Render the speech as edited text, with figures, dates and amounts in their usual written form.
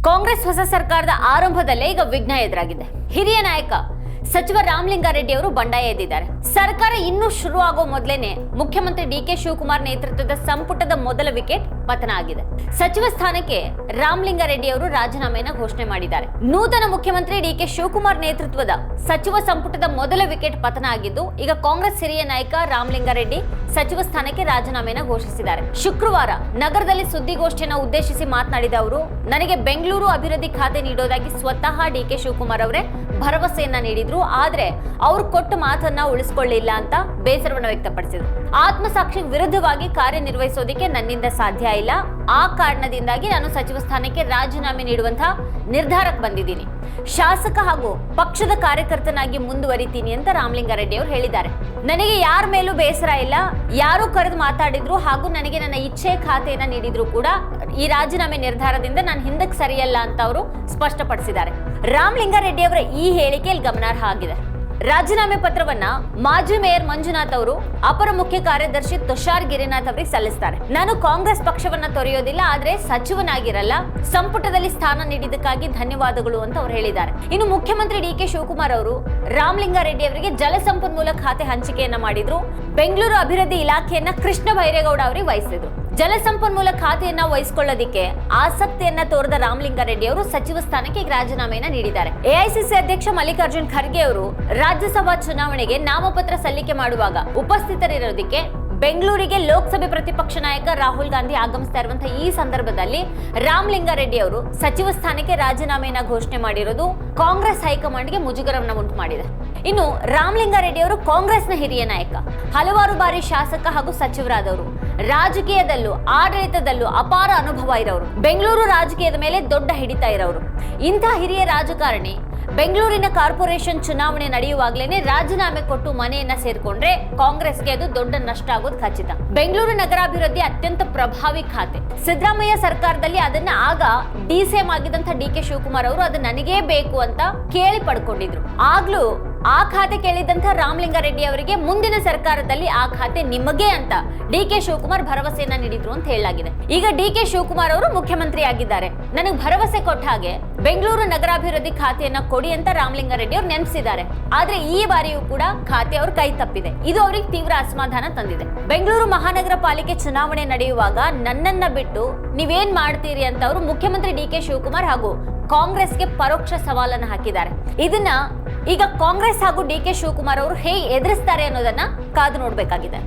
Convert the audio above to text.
ಕಾಂಗ್ರೆಸ್ ಹೊಸ ಸರ್ಕಾರದ ಆರಂಭದಲ್ಲೇ ಈಗ ವಿಘ್ನ ಎದುರಾಗಿದೆ. ಹಿರಿಯ ನಾಯಕ ಸಚಿವ ರಾಮಲಿಂಗಾರೆಡ್ಡಿ ಅವರು ಬಂಡಾಯ ಎದ್ದಿದ್ದಾರೆ. ಸರ್ಕಾರ ಇನ್ನೂ ಶುರು ಆಗೋ ಮೊದಲೇನೆ ಮುಖ್ಯಮಂತ್ರಿ ಡಿಕೆ ಶಿವಕುಮಾರ್ ನೇತೃತ್ವದ ಸಂಪುಟದ ಮೊದಲ ವಿಕೆಟ್ ಪತನ ಆಗಿದೆ. ಸಚಿವ ಸ್ಥಾನಕ್ಕೆ ರಾಮಲಿಂಗಾರೆಡ್ಡಿ ಅವರು ರಾಜೀನಾಮೆಯನ್ನು ಘೋಷಣೆ ಮಾಡಿದ್ದಾರೆ. ನೂತನ ಮುಖ್ಯಮಂತ್ರಿ ಡಿಕೆ ಶಿವಕುಮಾರ್ ನೇತೃತ್ವದ ಸಚಿವ ಸಂಪುಟದ ಮೊದಲ ವಿಕೆಟ್ ಪತನ ಆಗಿದ್ದು, ಈಗ ಕಾಂಗ್ರೆಸ್ ಹಿರಿಯ ನಾಯಕ ರಾಮಲಿಂಗಾರೆಡ್ಡಿ ಸಚಿವ ಸ್ಥಾನಕ್ಕೆ ರಾಜೀನಾಮೆಯನ್ನು ಘೋಷಿಸಿದ್ದಾರೆ. ಶುಕ್ರವಾರ ನಗರದಲ್ಲಿ ಸುದ್ದಿಗೋಷ್ಠಿಯನ್ನು ಉದ್ದೇಶಿಸಿ ಮಾತನಾಡಿದ ಅವರು, ನನಗೆ ಬೆಂಗಳೂರು ಅಭಿವೃದ್ಧಿ ಖಾತೆ ನೀಡೋದಾಗಿ ಸ್ವತಃ ಡಿಕೆ ಶಿವಕುಮಾರ್ ಅವರೇ ಭರವಸೆಯನ್ನ ನೀಡಿದ್ರು. ಆದ್ರೆ ಅವರು ಕೊಟ್ಟ ಮಾತನ್ನ ಉಳಿಸಿಕೊಳ್ಳಿಲ್ಲ ಅಂತ ಬೇಸರವನ್ನು ವ್ಯಕ್ತಪಡಿಸಿದ್ರು. ಆತ್ಮಸಾಕ್ಷಿ ವಿರುದ್ಧವಾಗಿ ಕಾರ್ಯನಿರ್ವಹಿಸೋದಕ್ಕೆ ನನ್ನಿಂದ ಸಾಧ್ಯ ಇಲ್ಲ. ಆ ಕಾರಣದಿಂದಾಗಿ ನಾನು ಸಚಿವ ಸ್ಥಾನಕ್ಕೆ ರಾಜೀನಾಮೆ ನೀಡುವಂತಹ ನಿರ್ಧಾರಕ್ಕೆ ಬಂದಿದ್ದೀನಿ. ಶಾಸಕ ಹಾಗೂ ಪಕ್ಷದ ಕಾರ್ಯಕರ್ತನಾಗಿ ಮುಂದುವರಿತೀನಿ ಅಂತ ರಾಮಲಿಂಗಾರೆಡ್ಡಿ ಅವರು ಹೇಳಿದ್ದಾರೆ. ನನಗೆ ಯಾರ ಮೇಲೂ ಬೇಸರ ಇಲ್ಲ. ಯಾರು ಕರೆದು ಮಾತಾಡಿದ್ರು ಹಾಗೂ ನನಗೆ ನನ್ನ ಇಚ್ಛೆ ಖಾತೆಯನ್ನ ನೀಡಿದ್ರು ಕೂಡ ಈ ರಾಜೀನಾಮೆ ನಿರ್ಧಾರದಿಂದ ನಾನು ಹಿಂದಕ್ಕೆ ಸರಿಯಲ್ಲ ಅಂತ ಅವರು ಸ್ಪಷ್ಟಪಡಿಸಿದ್ದಾರೆ. ರಾಮಲಿಂಗಾರೆಡ್ಡಿ ಅವರ ಈ ಹೇಳಿಕೆಯಲ್ಲಿ ಗಮನಾರ್ಹ ಆಗಿದೆ. ರಾಜೀನಾಮೆ ಪತ್ರವನ್ನ ಮಾಜಿ ಮೇಯರ್ ಮಂಜುನಾಥ್ ಅವರು ಅಪರ ಮುಖ್ಯ ಕಾರ್ಯದರ್ಶಿ ತುಷಾರ್ ಗಿರಿನಾಥ್ ಅವರಿಗೆ ಸಲ್ಲಿಸ್ತಾರೆ. ನಾನು ಕಾಂಗ್ರೆಸ್ ಪಕ್ಷವನ್ನ ತೊರೆಯೋದಿಲ್ಲ, ಆದ್ರೆ ಸಚಿವನಾಗಿರಲ್ಲ. ಸಂಪುಟದಲ್ಲಿ ಸ್ಥಾನ ನೀಡಿದ್ದಕ್ಕಾಗಿ ಧನ್ಯವಾದಗಳು ಅಂತ ಅವರು ಹೇಳಿದ್ದಾರೆ. ಇನ್ನು ಮುಖ್ಯಮಂತ್ರಿ ಡಿಕೆ ಶಿವಕುಮಾರ್ ಅವರು ರಾಮಲಿಂಗಾರೆಡ್ಡಿ ಅವರಿಗೆ ಜಲಸಂಪನ್ಮೂಲ ಖಾತೆ ಹಂಚಿಕೆಯನ್ನ ಮಾಡಿದ್ರು. ಬೆಂಗಳೂರು ಅಭಿವೃದ್ಧಿ ಇಲಾಖೆಯನ್ನ ಕೃಷ್ಣ ಬೈರೇಗೌಡ ಅವರಿಗೆ ವಹಿಸಿದ್ರು. ಜಲಸಂಪನ್ಮೂಲ ಖಾತೆಯನ್ನ ವಹಿಸಿಕೊಳ್ಳೋದಕ್ಕೆ ಆಸಕ್ತಿಯನ್ನ ತೋರಿದ ರಾಮಲಿಂಗಾರೆಡ್ಡಿ ಅವರು ಸಚಿವ ಸ್ಥಾನಕ್ಕೆ ರಾಜೀನಾಮೆಯನ್ನ ನೀಡಿದ್ದಾರೆ. ಎಐಸಿಸಿ ಅಧ್ಯಕ್ಷ ಮಲ್ಲಿಕಾರ್ಜುನ್ ಖರ್ಗೆ ಅವರು ರಾಜ್ಯಸಭಾ ಚುನಾವಣೆಗೆ ನಾಮಪತ್ರ ಸಲ್ಲಿಕೆ ಮಾಡುವಾಗ ಉಪಸ್ಥಿತರಿರೋದಕ್ಕೆ ಬೆಂಗಳೂರಿಗೆ ಲೋಕಸಭೆ ಪ್ರತಿಪಕ್ಷ ನಾಯಕ ರಾಹುಲ್ ಗಾಂಧಿ ಆಗಮಿಸ್ತಾ ಇರುವಂತಹ ಈ ಸಂದರ್ಭದಲ್ಲಿ ರಾಮಲಿಂಗಾರೆಡ್ಡಿ ಅವರು ಸಚಿವ ಸ್ಥಾನಕ್ಕೆ ರಾಜೀನಾಮೆಯನ್ನ ಘೋಷಣೆ ಮಾಡಿರೋದು ಕಾಂಗ್ರೆಸ್ ಹೈಕಮಾಂಡ್ಗೆ ಮುಜುಗರವನ್ನ ಉಂಟು ಮಾಡಿದೆ. ಇನ್ನು ರಾಮಲಿಂಗಾರೆಡ್ಡಿ ಅವರು ಕಾಂಗ್ರೆಸ್ನ ಹಿರಿಯ ನಾಯಕ, ಹಲವಾರು ಬಾರಿ ಶಾಸಕ ಹಾಗೂ ಸಚಿವರಾದವರು, ರಾಜಕೀಯದಲ್ಲೂ ಆಡಳಿತದಲ್ಲೂ ಅಪಾರ ಅನುಭವ ಇರೋರು, ಬೆಂಗಳೂರು ರಾಜಕೀಯದ ಮೇಲೆ ದೊಡ್ಡ ಹಿಡಿತ ಇರೋರು. ಇಂಥ ಹಿರಿಯ ರಾಜಕಾರಣಿ ಬೆಂಗಳೂರಿನ ಕಾರ್ಪೊರೇಷನ್ ಚುನಾವಣೆ ನಡೆಯುವಾಗಲೇ ರಾಜೀನಾಮೆ ಕೊಟ್ಟು ಮನೆಯನ್ನ ಸೇರ್ಕೊಂಡ್ರೆ ಕಾಂಗ್ರೆಸ್ಗೆ ಅದು ದೊಡ್ಡ ನಷ್ಟ ಆಗೋದು ಖಚಿತ. ಬೆಂಗಳೂರು ನಗರಾಭಿವೃದ್ಧಿ ಅತ್ಯಂತ ಪ್ರಭಾವಿ ಖಾತೆ. ಸಿದ್ದರಾಮಯ್ಯ ಸರ್ಕಾರದಲ್ಲಿ ಅದನ್ನ ಆಗ ಡಿಸಿಎಂ ಆಗಿದ್ದಂತ ಡಿಕೆ ಶಿವಕುಮಾರ್ ಅವರು ಅದು ನನಗೇ ಬೇಕು ಅಂತ ಕೇಳಿ ಪಡ್ಕೊಂಡಿದ್ರು. ಆಗ್ಲೂ ಆ ಖಾತೆ ಕೇಳಿದಂತ ರಾಮಲಿಂಗಾರೆಡ್ಡಿ ಅವರಿಗೆ ಮುಂದಿನ ಸರ್ಕಾರದಲ್ಲಿ ಆ ಖಾತೆ ನಿಮಗೆ ಅಂತ ಡಿಕೆ ಶಿವಕುಮಾರ್ ಭರವಸೆಯನ್ನ ನೀಡಿದ್ರು ಅಂತ ಹೇಳಲಾಗಿದೆ. ಈಗ ಡಿಕೆ ಶಿವಕುಮಾರ್ ಅವರು ಮುಖ್ಯಮಂತ್ರಿ ಆಗಿದ್ದಾರೆ. ನನಗೆ ಭರವಸೆ ಕೊಟ್ಟ ಹಾಗೆ ಬೆಂಗಳೂರು ನಗರಾಭಿವೃದ್ಧಿ ಖಾತೆಯನ್ನ ಕೊಡಿ ಅಂತ ರಾಮಲಿಂಗಾರೆಡ್ಡಿ ಅವರು ನೆನಪಿಸಿದ್ದಾರೆ. ಆದ್ರೆ ಈ ಬಾರಿಯೂ ಕೂಡ ಖಾತೆ ಅವ್ರ ಕೈ ತಪ್ಪಿದೆ. ಇದು ಅವರಿಗೆ ತೀವ್ರ ಅಸಮಾಧಾನ ತಂದಿದೆ. ಬೆಂಗಳೂರು ಮಹಾನಗರ ಪಾಲಿಕೆ ಚುನಾವಣೆ ನಡೆಯುವಾಗ ನನ್ನನ್ನ ಬಿಟ್ಟು ನೀವೇನ್ ಮಾಡ್ತೀರಿ ಅಂತ ಅವರು ಮುಖ್ಯಮಂತ್ರಿ ಡಿಕೆ ಶಿವಕುಮಾರ್ ಹಾಗೂ ಕಾಂಗ್ರೆಸ್ಗೆ ಪರೋಕ್ಷ ಸವಾಲನ್ನು ಹಾಕಿದ್ದಾರೆ. ಇದನ್ನ ಈಗ ಕಾಂಗ್ರೆಸ್ ಹಾಗೂ ಡಿಕೆ ಶಿವಕುಮಾರ್ ಅವರು ಹೇಗೆ ಎದುರಿಸ್ತಾರೆ ಅನ್ನೋದನ್ನ ಕಾದು ನೋಡ್ಬೇಕಾಗಿದೆ.